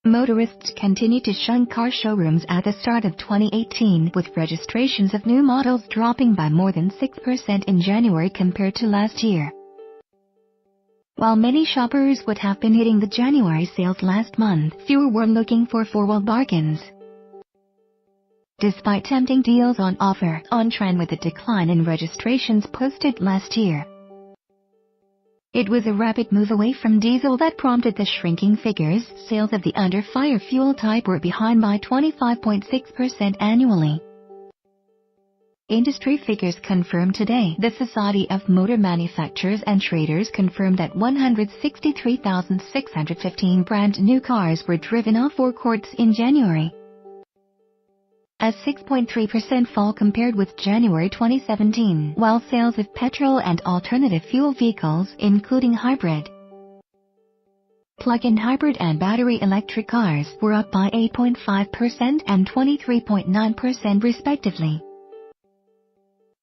Motorists continue to shun car showrooms at the start of 2018, with registrations of new models dropping by more than 6% in January compared to last year. While many shoppers would have been hitting the January sales last month, fewer were looking for four-wheel bargains. Despite tempting deals on offer, on trend with the decline in registrations posted last year. It was a rapid move away from diesel that prompted the shrinking figures. Sales of the under-fire fuel type were behind by 25.6% annually. Industry figures confirmed today. The Society of Motor Manufacturers and Traders confirmed that 163,615 brand new cars were driven off forecourts in January, a 6.3% fall compared with January 2017, while sales of petrol and alternative fuel vehicles, including hybrid, plug-in hybrid and battery electric cars, were up by 8.5% and 23.9% respectively.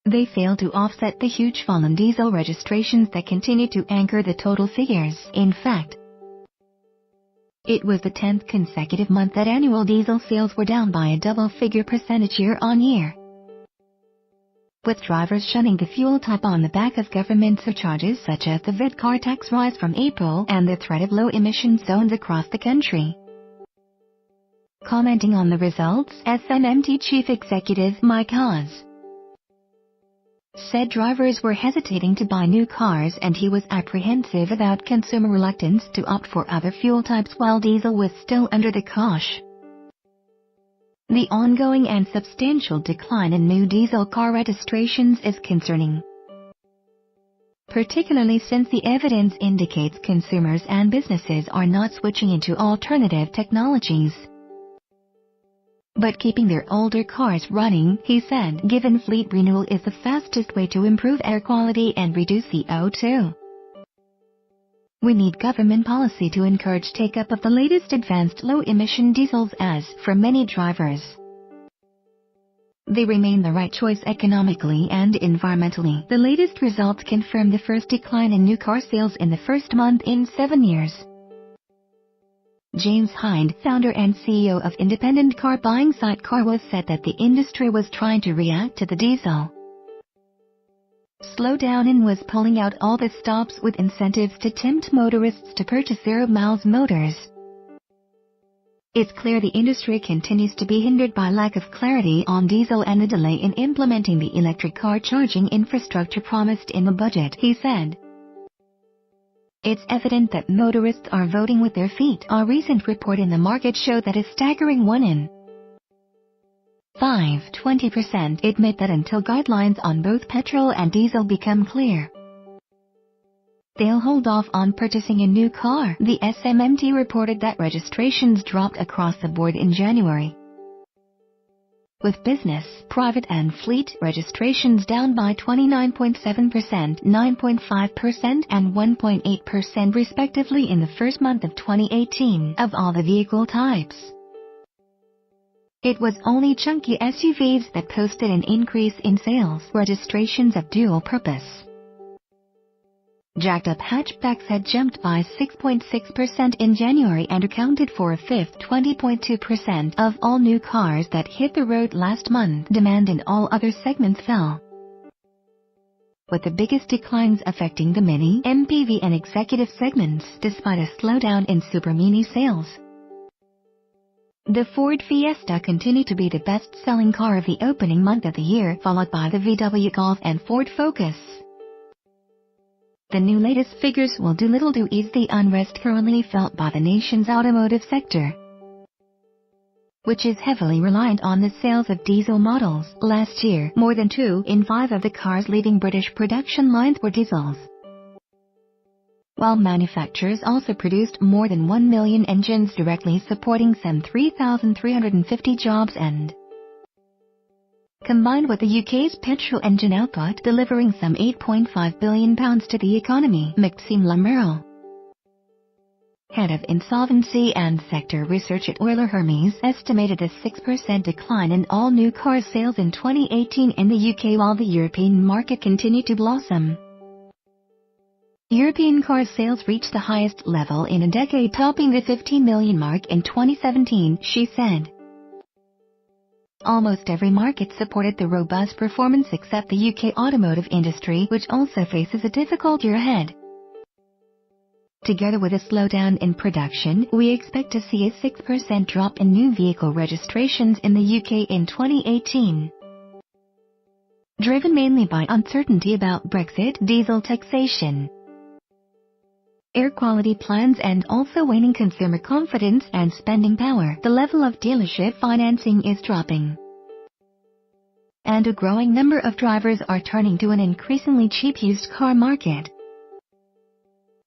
They failed to offset the huge fall in diesel registrations that continue to anchor the total figures. In fact, it was the 10th consecutive month that annual diesel sales were down by a double-figure percentage year-on-year, with drivers shunning the fuel type on the back of government surcharges such as the VID car tax rise from April and the threat of low-emission zones across the country. Commenting on the results, SMMT Chief Executive Mike Hawes said drivers were hesitating to buy new cars and he was apprehensive about consumer reluctance to opt for other fuel types while diesel was still under the cosh. The ongoing and substantial decline in new diesel car registrations is concerning, particularly since the evidence indicates consumers and businesses are not switching into alternative technologies, but keeping their older cars running. He said, given fleet renewal is the fastest way to improve air quality and reduce CO2. We need government policy to encourage take-up of the latest advanced low-emission diesels as, for many drivers, they remain the right choice economically and environmentally. The latest results confirm the first decline in new car sales in the first month in 7 years. James Hind, founder and CEO of independent car buying site Carwow, said that the industry was trying to react to the diesel slowdown and was pulling out all the stops with incentives to tempt motorists to purchase zero-miles motors. It's clear the industry continues to be hindered by lack of clarity on diesel and a delay in implementing the electric car charging infrastructure promised in the budget, he said. It's evident that motorists are voting with their feet. A recent report in the market showed that a staggering 1 in 5, 20%, admit that until guidelines on both petrol and diesel become clear, they'll hold off on purchasing a new car. The SMMT reported that registrations dropped across the board in January, with business, private and fleet registrations down by 29.7%, 9.5% and 1.8% respectively in the first month of 2018 of all the vehicle types. It was only chunky SUVs that posted an increase in sales. Registrations of dual-purpose jacked-up hatchbacks had jumped by 6.6% in January and accounted for a fifth, 20.2% of all new cars that hit the road last month. Demand in all other segments fell, with the biggest declines affecting the mini, MPV and executive segments, despite a slowdown in Super Mini sales. The Ford Fiesta continued to be the best-selling car of the opening month of the year, followed by the VW Golf and Ford Focus. The new latest figures will do little to ease the unrest currently felt by the nation's automotive sector, which is heavily reliant on the sales of diesel models. Last year, more than 2 in 5 of the cars leaving British production lines were diesels, while manufacturers also produced more than 1 million engines directly, supporting some 3,350 jobs and, combined with the UK's petrol engine output, delivering some £8.5 billion to the economy. Maxime Lamerle, head of insolvency and sector research at Euler Hermes, estimated a 6% decline in all new car sales in 2018 in the UK while the European market continued to blossom. European car sales reached the highest level in a decade, topping the 15 million mark in 2017, she said. Almost every market supported the robust performance except the UK automotive industry, which also faces a difficult year ahead. Together with a slowdown in production, we expect to see a 6% drop in new vehicle registrations in the UK in 2018. Driven mainly by uncertainty about Brexit, diesel taxation, air quality plans and also waning consumer confidence and spending power, the level of dealership financing is dropping. And a growing number of drivers are turning to an increasingly cheap used car market.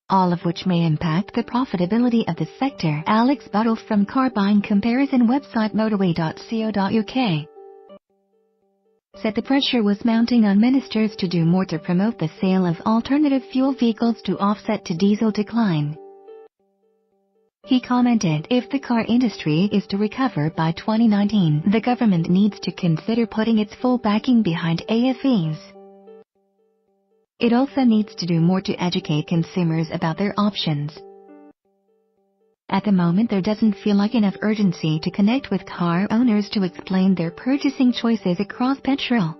All of which may impact the profitability of the sector. Alex Buttle from car buying comparison website motorway.co.uk said the pressure was mounting on ministers to do more to promote the sale of alternative fuel vehicles to offset the diesel decline. He commented, if the car industry is to recover by 2019, the government needs to consider putting its full backing behind AFEs. It also needs to do more to educate consumers about their options. At the moment there doesn't feel like enough urgency to connect with car owners to explain their purchasing choices across petrol,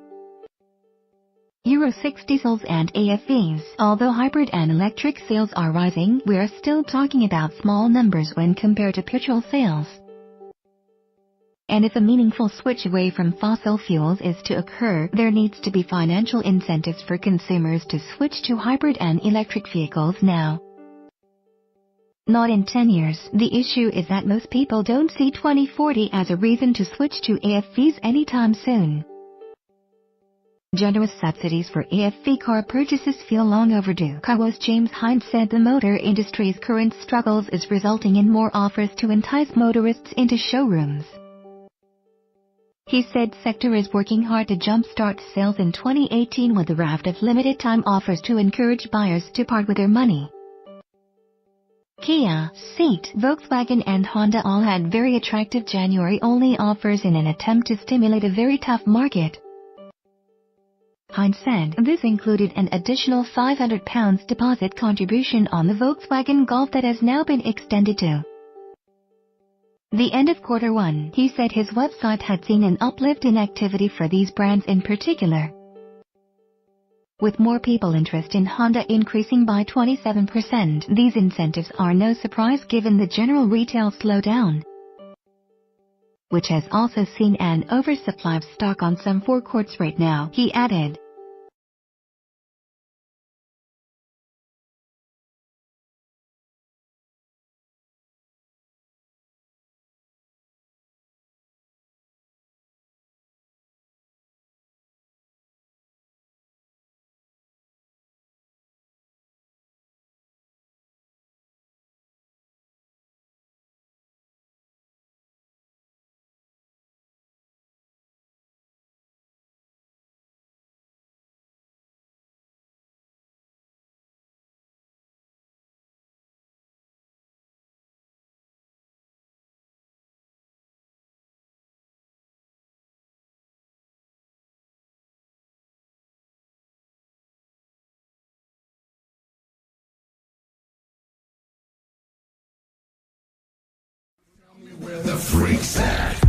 Euro 6 diesels and AFEs. Although hybrid and electric sales are rising, we are still talking about small numbers when compared to petrol sales. And if a meaningful switch away from fossil fuels is to occur, there needs to be financial incentives for consumers to switch to hybrid and electric vehicles now. Not in 10 years. The issue is that most people don't see 2040 as a reason to switch to AFEs anytime soon. Generous subsidies for AFE car purchases feel long overdue. Carwo's James Hines said the motor industry's current struggles is resulting in more offers to entice motorists into showrooms. He said sector is working hard to jumpstart sales in 2018 with a raft of limited-time offers to encourage buyers to part with their money. Kia, Seat, Volkswagen and Honda all had very attractive January-only offers in an attempt to stimulate a very tough market. Hines said this included an additional £500 deposit contribution on the Volkswagen Golf that has now been extended to the end of Q1. He said his website had seen an uplift in activity for these brands in particular, with more people interest in Honda increasing by 27%. These incentives are no surprise given the general retail slowdown, which has also seen an oversupply of stock on some forecourts right now, he added. The Freaks Act.